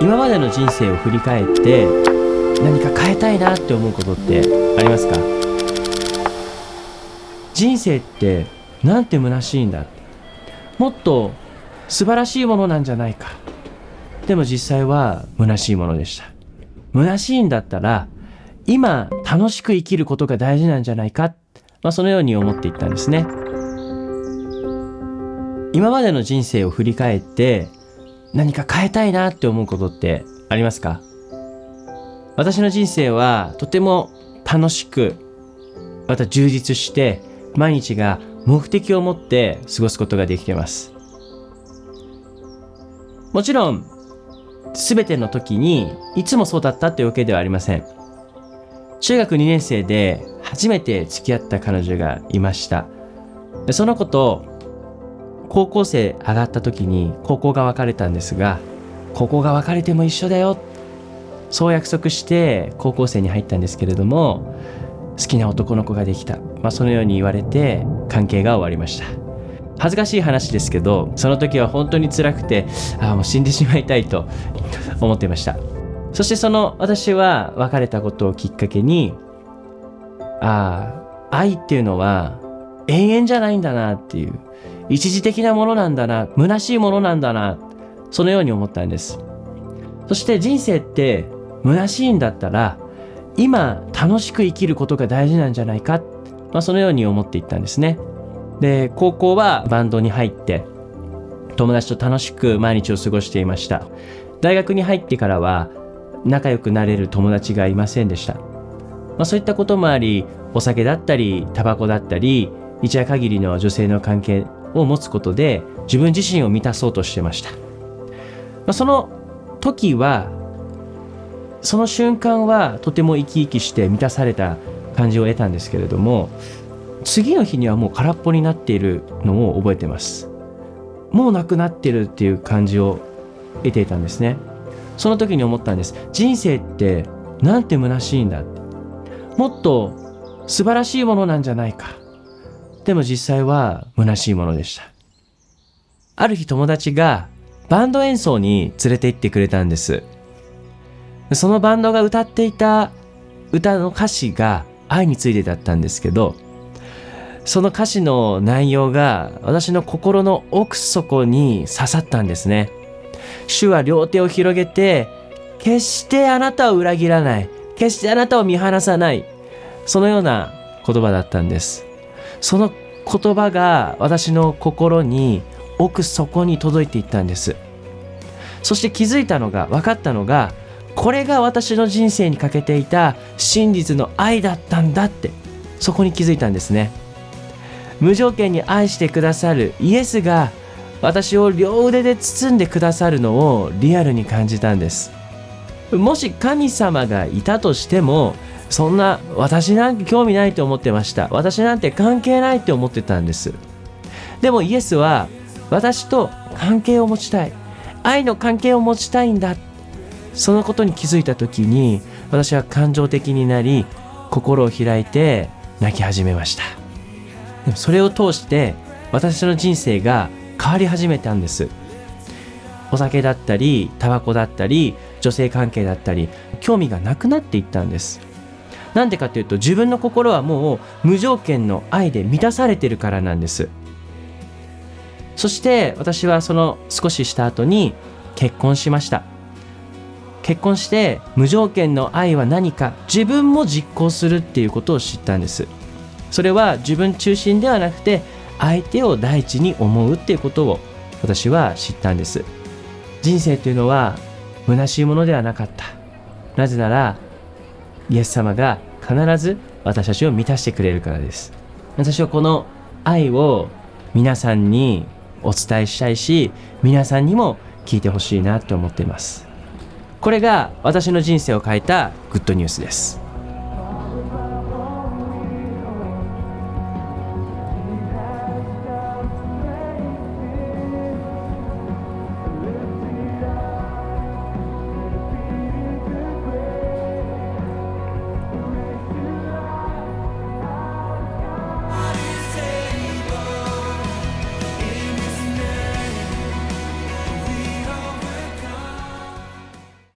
今までの人生を振り返って何か変えたいなって思うことってありますか？人生ってなんて虚しいんだ、もっと素晴らしいものなんじゃないか。でも実際は虚しいものでした。虚しいんだったら今楽しく生きることが大事なんじゃないか、そのように思っていったんですね。今までの人生を振り返って何か変えたいなって思うことってありますか？私の人生はとても楽しく、また充実して毎日が目的を持って過ごすことができています。もちろん全ての時にいつもそうだったというわけではありません。中学2年生で初めて付き合った彼女がいました。でその子と高校生上がった時に高校が分かれたんですが、高校が分かれても一緒だよ、そう約束して高校生に入ったんですけれども、好きな男の子ができた、そのように言われて関係が終わりました。恥ずかしい話ですけど、その時は本当に辛くて、もう死んでしまいたいと思っていました。そして私は別れたことをきっかけに、愛っていうのは永遠じゃないんだなっていう、一時的なものなんだな、虚しいものなんだな、そのように思ったんです。そして人生って虚しいんだったら今楽しく生きることが大事なんじゃないか、そのように思っていったんですね。で、高校はバンドに入って友達と楽しく毎日を過ごしていました。大学に入ってからは仲良くなれる友達がいませんでした。そういったこともあり、お酒だったりタバコだったり一夜限りの女性の関係を持つことで自分自身を満たそうとしてました。その時は、その瞬間はとても生き生きして満たされた感じを得たんですけれども、次の日にはもう空っぽになっているのを覚えてます。もうなくなってるっていう感じを得ていたんですね。その時に思ったんです。人生ってなんて虚しいんだって、もっと素晴らしいものなんじゃないか。でも実際は虚しいものでした。ある日友達がバンド演奏に連れて行ってくれたんです。そのバンドが歌っていた歌の歌詞が愛についてだったんですけど、その歌詞の内容が私の心の奥底に刺さったんですね。主は両手を広げて、決してあなたを裏切らない、決してあなたを見放さない、そのような言葉だったんです。その言葉が私の心に奥底に届いていったんです。そして分かったのが、これが私の人生にかけていた真実の愛だったんだって、そこに気づいたんですね。無条件に愛してくださるイエスが私を両腕で包んでくださるのをリアルに感じたんです。もし神様がいたとしても、そんな私なんて興味ないと思ってました。私なんて関係ないって思ってたんです。でもイエスは私と関係を持ちたい、愛の関係を持ちたいんだ、そのことに気づいた時に私は感情的になり、心を開いて泣き始めました。でもそれを通して私の人生が変わり始めたんです。お酒だったりタバコだったり女性関係だったり興味がなくなっていったんです。なんでかというと、自分の心はもう無条件の愛で満たされているからなんです。そして私はその少しした後に結婚しました。結婚して無条件の愛は何か、自分も実行するっていうことを知ったんです。それは自分中心ではなくて相手を第一に思うっていうことを私は知ったんです。人生というのは虚しいものではなかった。なぜならイエス様が必ず私たちを満たしてくれるからです。私はこの愛を皆さんにお伝えしたいし、皆さんにも聞いてほしいなと思っています。これが私の人生を変えたグッドニュースです。